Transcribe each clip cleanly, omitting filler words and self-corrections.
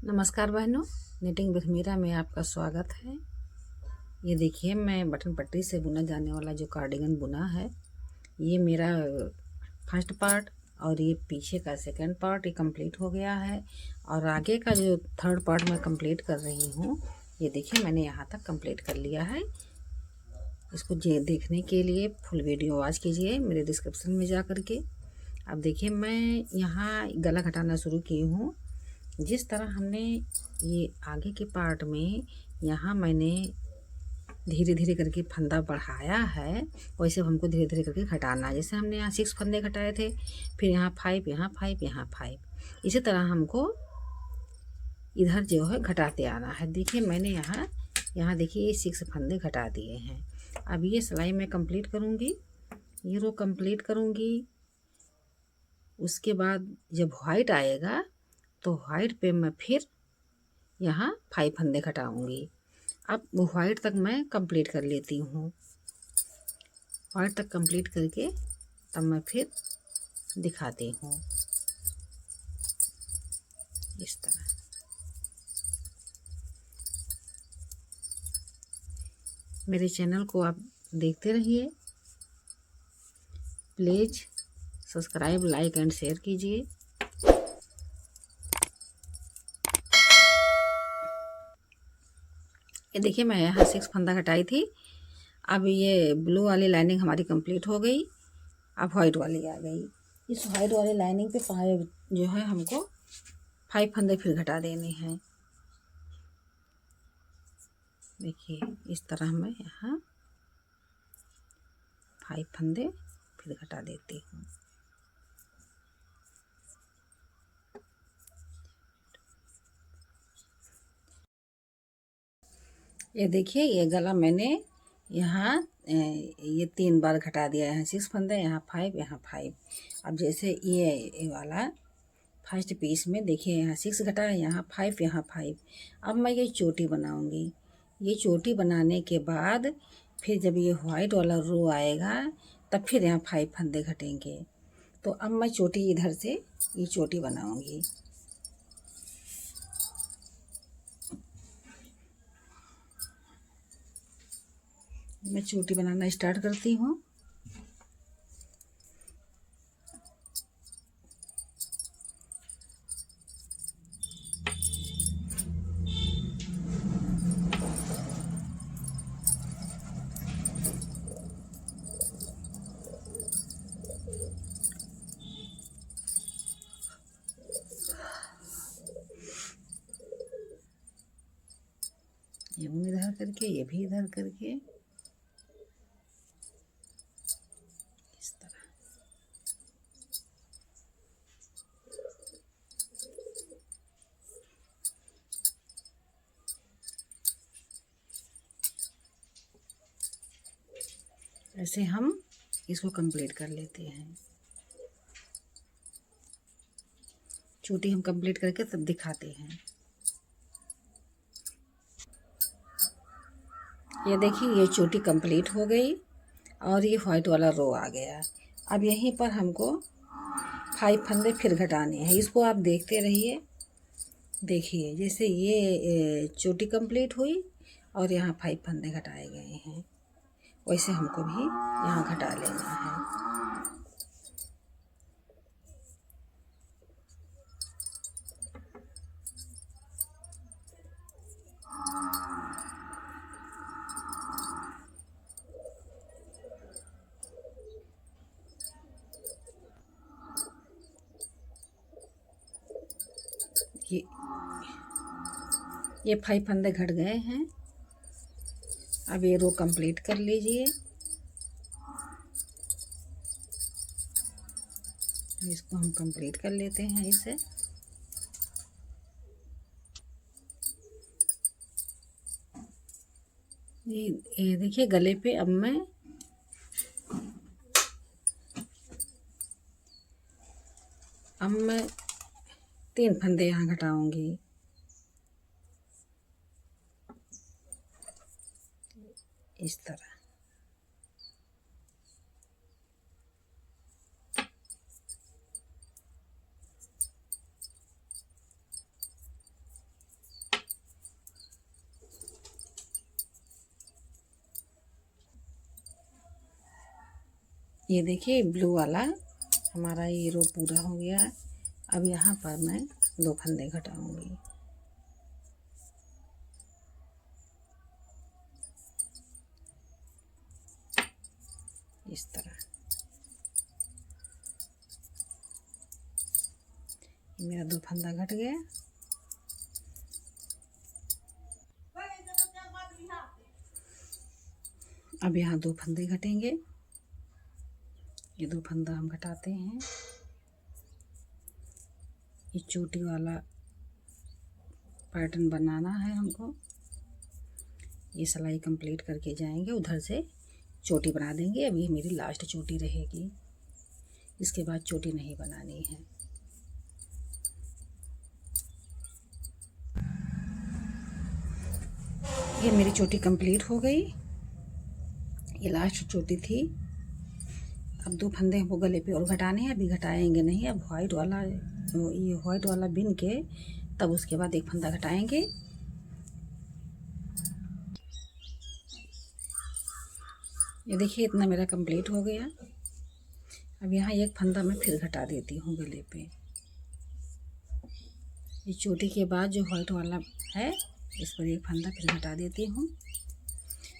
नमस्कार बहनों, knitting with Meera में आपका स्वागत है। ये देखिए, मैं बटन पट्टी से बुना जाने वाला जो कार्डिगन बुना है, ये मेरा फर्स्ट पार्ट और ये पीछे का सेकंड पार्ट ये कंप्लीट हो गया है। और आगे का जो थर्ड पार्ट मैं कंप्लीट कर रही हूँ, ये देखिए मैंने यहाँ तक कंप्लीट कर लिया है। इसको देखने के लिए फुल वीडियो वॉच कीजिए मेरे डिस्क्रिप्शन में जा कर के। अब देखिए, मैं यहाँ गला घटाना शुरू की हूँ। जिस तरह हमने ये आगे के पार्ट में यहाँ मैंने धीरे धीरे करके फंदा बढ़ाया है, वैसे हमको धीरे धीरे करके घटाना है। जैसे हमने यहाँ 6 फंदे घटाए थे, फिर यहाँ 5, यहाँ 5, यहाँ 5, इसी तरह हमको इधर जो है घटाते आना है। देखिए मैंने यहाँ देखिए ये 6 फंदे घटा दिए हैं। अब ये सिलाई मैं कंप्लीट करूँगी, ये रो कंप्लीट करूँगी। उसके बाद जब वाइट आएगा तो वाइट पे मैं फिर यहाँ 5 फंदे घटाऊँगी। अब वाइट तक मैं कंप्लीट कर लेती हूँ। वाइट तक कंप्लीट करके तब मैं फिर दिखाती हूँ इस तरह। मेरे चैनल को आप देखते रहिए। Please subscribe, like and share कीजिए। ये देखिए, मैं यहाँ 6 फंदा घटाई थी। अब ये ब्लू वाली लाइनिंग हमारी कंप्लीट हो गई। अब वाइट वाली आ गई। इस वाइट वाली लाइनिंग पे 5 जो है हमको 5 फंदे फिर घटा देने हैं। देखिए इस तरह मैं यहाँ 5 फंदे फिर घटा देती हूँ। ये देखिए, ये गला मैंने यहाँ ये 3 बार घटा दिया है। 6 फंदे, यहाँ 5, यहाँ 5। अब जैसे ये वाला फर्स्ट पीस में देखिए, यहाँ 6 घटा है, यहाँ 5, यहाँ 5। अब मैं ये चोटी बनाऊंगी। ये चोटी बनाने के बाद फिर जब ये वाइट वाला रो आएगा तब फिर यहाँ 5 फंदे घटेंगे। तो अब मैं चोटी इधर से ये चोटी बनाऊंगी। मैं चोटी बनाना स्टार्ट करती हूँ। ये भी इधर करके, ये भी इधर करके, इस तरह। ऐसे हम इसको कंप्लीट कर लेते हैं। चोटी हम कंप्लीट करके तब दिखाते हैं। ये देखिए, ये चोटी कंप्लीट हो गई और ये वाइट वाला रो आ गया। अब यहीं पर हमको 5 फंदे फिर घटाने हैं। इसको आप देखते रहिए। देखिए जैसे ये चोटी कंप्लीट हुई और यहाँ 5 फंदे घटाए गए हैं, वैसे हमको भी यहाँ घटा लेना है। ये 5 फंदे घट गए हैं। अब ये रो कंप्लीट कर लीजिए। इसको हम कंप्लीट कर लेते हैं इसे। ये देखिए, गले पे अब मैं अब मैं 3 फंदे यहाँ घटाऊंगी। इस तरह। ये देखिए ब्लू वाला हमारा ये रो पूरा हो गया है। अब यहाँ पर मैं 2 फंदे घटाऊंगी। इस तरह ये मेरा 2 फंदा घट गया। अब यहाँ 2 फंदे घटेंगे। ये 2 फंदा हम घटाते हैं। ये चोटी वाला पैटर्न बनाना है हमको। ये सिलाई कंप्लीट करके जाएंगे, उधर से चोटी बना देंगे। अब ये मेरी लास्ट चोटी रहेगी, इसके बाद चोटी नहीं बनानी है। ये मेरी चोटी कंप्लीट हो गई। ये लास्ट चोटी थी। अब 2 फंदे हमको गले पे और घटाने हैं। अभी घटाएंगे नहीं, अब ये वाइट वाला बिन के तब उसके बाद 1 फंदा घटाएंगे। ये देखिए इतना मेरा कंप्लीट हो गया। अब यहाँ 1 फंदा मैं फिर घटा देती हूँ गले पे। ये चोटी के बाद जो वाइट वाला है इस पर 1 फंदा फिर घटा देती हूँ।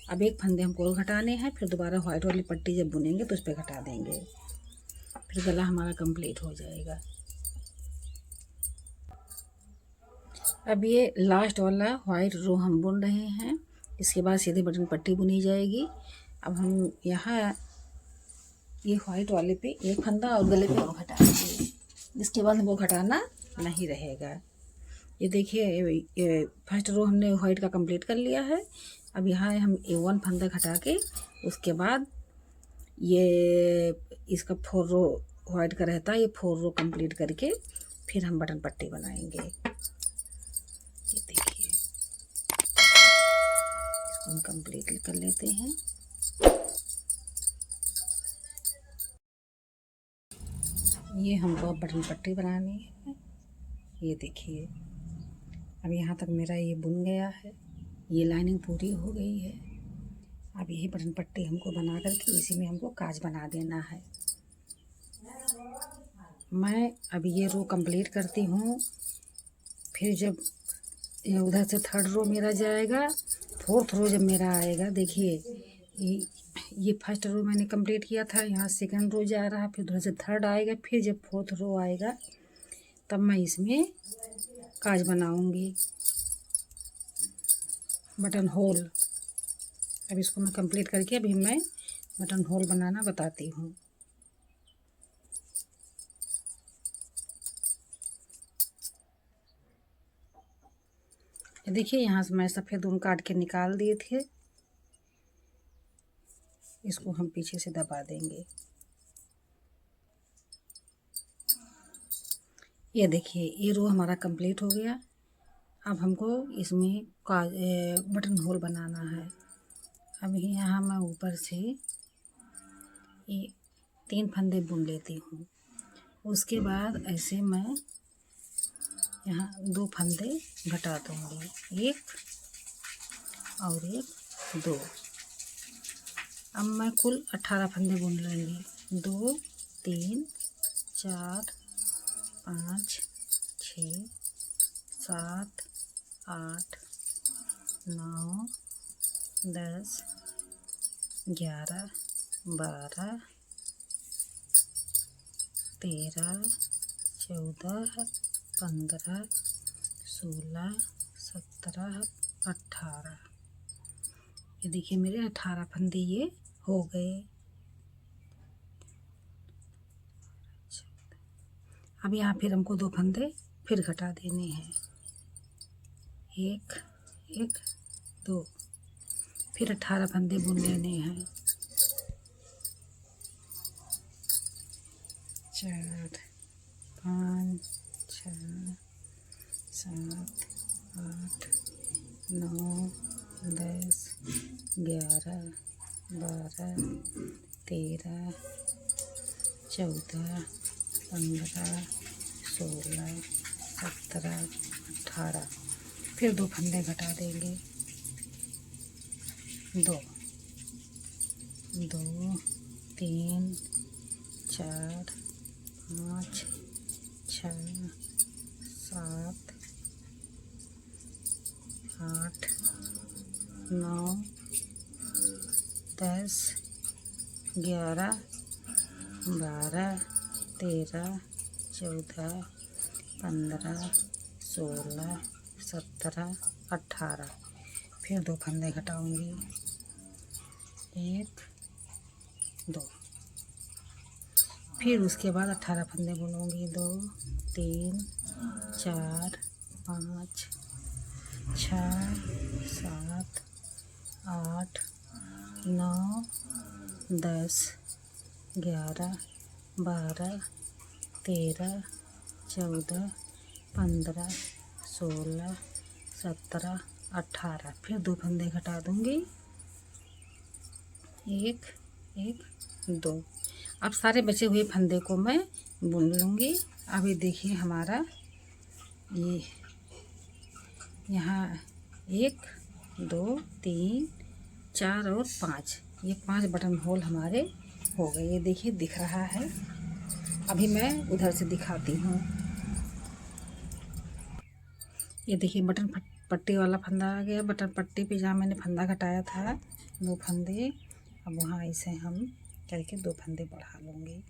अब 1 फंदे हमको और घटाने हैं, फिर दोबारा वाइट वाली पट्टी जब बुनेंगे तो उस पर घटा देंगे, फिर गला हमारा कंप्लीट हो जाएगा। अब ये लास्ट वाला वाइट रो हम बुन रहे हैं, इसके बाद सीधे बटन पट्टी बुनी जाएगी। अब हम यहाँ ये वाइट वाले पे 1 फंदा और गले पे और घटाएंगे, इसके बाद हमको घटाना नहीं रहेगा। ये देखिए ये फर्स्ट रो हमने वाइट का कंप्लीट कर लिया है। अब यहाँ हम 1 फंदा घटा के उसके बाद ये इसका 4 रो वाइट का रहता है, ये 4 रो कंप्लीट करके फिर हम बटन पट्टी बनाएंगे। ये देखिए इसको हम कंप्लीट कर लेते हैं। ये हमको अब बटन पट्टी बनानी है। ये देखिए अब यहाँ तक मेरा ये बुन गया है, ये लाइनिंग पूरी हो गई है। अब यही बटन पट्टी हमको बना करके इसी में हमको काज बना देना है। मैं अब ये रो कंप्लीट करती हूँ, फिर जब उधर से 3rd रो मेरा जाएगा, 4th रो जब मेरा आएगा, देखिए ये फर्स्ट रो मैंने कंप्लीट किया था, यहाँ 2nd रो जा रहा है, फिर उधर से 3rd आएगा, फिर जब 4th रो आएगा तब मैं इसमें काज बनाऊंगी, बटन होल। अब इसको मैं कंप्लीट करके अभी मैं बटन होल बनाना बताती हूँ। देखिए यहाँ से मैं सफ़ेद ऊन काट के निकाल दिए थे, इसको हम पीछे से दबा देंगे। ये देखिए ये रो हमारा कंप्लीट हो गया। अब हमको इसमें बटन होल बनाना है। अब यहाँ मैं ऊपर से ये 3 फंदे बुन लेती हूँ, उसके बाद ऐसे मैं यहाँ 2 फंदे घटा दूँगी, 1 और 1 2। अब मैं कुल 18 फंदे बुन लूँगी। 2 3 4 5 6 7 8 9 10 11 12 13 14 15 16 17 18। ये देखिए मेरे 18 फंदे ये हो गए। अब यहाँ फिर हमको 2 फंदे फिर घटा देने हैं, 1 1 2, फिर 18 फंदे बुन लेने हैं। 4 5 6 7 8 9 10 11 12 13 14 15 16 17 18। फिर 2 फंदे घटा देंगे, 2 2 3 4 5 6 7 8 9 10 11 12 13 14 15 16 17 18। फिर 2 फंदे घटाऊंगी, 1 2। फिर उसके बाद 18 फंदे बुनूंगी, 2 3 4 5 6 7 8 9 10 11 12 13 14 15 16 17 18। फिर 2 फंदे घटा दूंगी, 1 1 2। अब सारे बचे हुए फंदे को मैं बुन लूँगी। अभी देखिए हमारा ये यहाँ 1 2 3 4 और 5, ये 5 बटन होल हमारे हो गए। ये देखिए दिख रहा है। अभी मैं उधर से दिखाती हूँ। ये देखिए बटन पट्टी वाला फंदा आ गया। बटन पट्टी पे जहाँ मैंने फंदा घटाया था 2 फंदे, अब वहाँ ऐसे हम करके 2 फंदे बढ़ा लूँगी,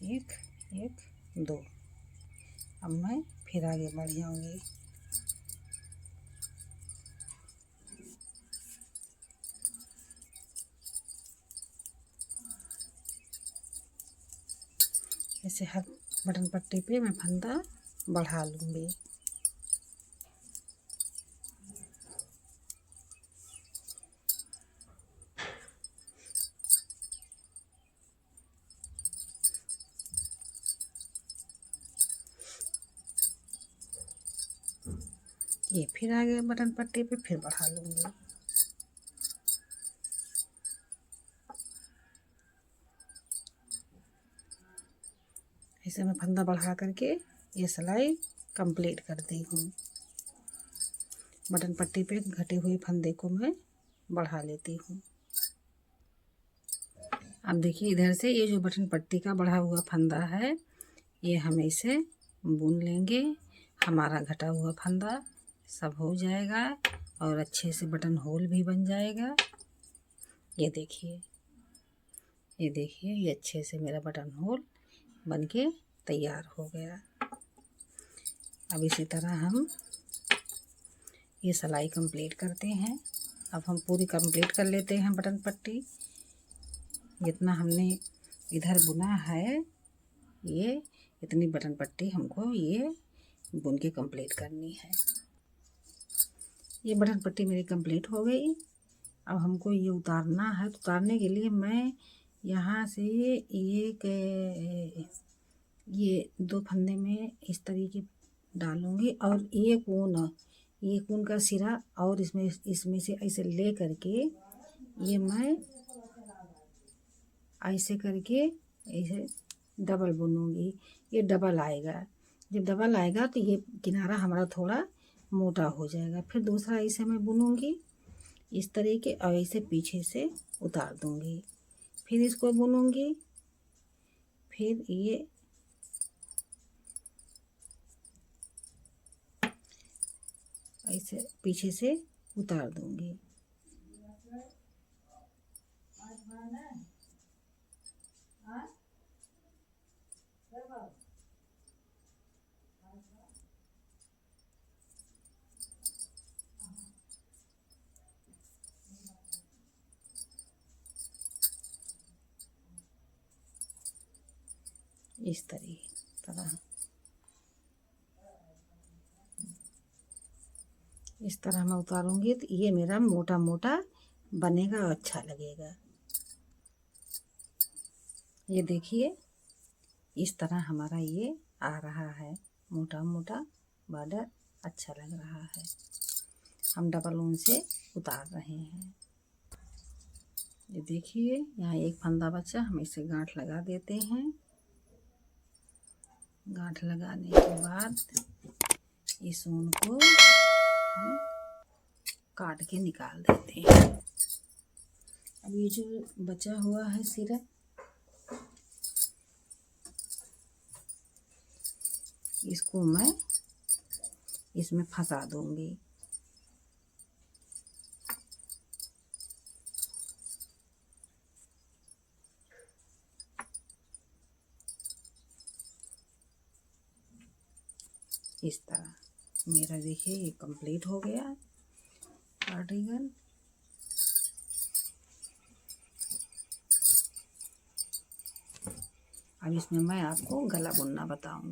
1 1 2। अब मैं फिर आगे बढ़ जाऊँगी। ऐसे हर बटन पट्टी पे मैं फंदा बढ़ा लूँगी। ये फिर आगे बटन पट्टी पे फिर बढ़ा लूँगी। ऐसे मैं फंदा बढ़ा करके ये सिलाई कंप्लीट करती हूँ। बटन पट्टी पे घटे हुए फंदे को मैं बढ़ा लेती हूँ। अब देखिए इधर से ये जो बटन पट्टी का बढ़ा हुआ फंदा है, ये हम इसे बुन लेंगे। हमारा घटा हुआ फंदा सब हो जाएगा और अच्छे से बटन होल भी बन जाएगा। ये देखिए, ये देखिए, ये अच्छे से मेरा बटन होल बन के तैयार हो गया। अब इसी तरह हम ये सिलाई कंप्लीट करते हैं। अब हम पूरी कंप्लीट कर लेते हैं बटन पट्टी। जितना हमने इधर बुना है, ये इतनी बटन पट्टी हमको ये बुन के कंप्लीट करनी है। ये बटन पट्टी मेरी कंप्लीट हो गई। अब हमको ये उतारना है। तो उतारने के लिए मैं यहाँ से ये 2 फंदे में इस तरीके डालूँगी और एक ऊन का सिरा और इसमें से ऐसे ले करके ये मैं ऐसे करके ऐसे डबल बुनूँगी। ये डबल आएगा। जब डबल आएगा तो ये किनारा हमारा थोड़ा मोटा हो जाएगा। फिर दूसरा ऐसे मैं बुनूँगी इस तरीके और ऐसे पीछे से उतार दूँगी। फिर इसको बुनूँगी, फिर ये ऐसे पीछे से उतार दूँगी। इस तरह मैं उतारूंगी तो ये मेरा मोटा मोटा बनेगा और अच्छा लगेगा। ये देखिए इस तरह हमारा ये आ रहा है, मोटा मोटा बॉर्डर अच्छा लग रहा है। हम डबल ऊन से उतार रहे हैं। ये देखिए यहाँ एक फंदा बचा, हम इसे गांठ लगा देते हैं। गांठ लगाने के बाद इस ऊन को हम काट के निकाल देते हैं। अब ये जो बचा हुआ है सिरा, इसको मैं इसमें फंसा दूंगी। इस तरह मेरा देखिए ये कंप्लीट हो गया कार्डिगन। अब इसमें मैं आपको गला बुनना बताऊंगी।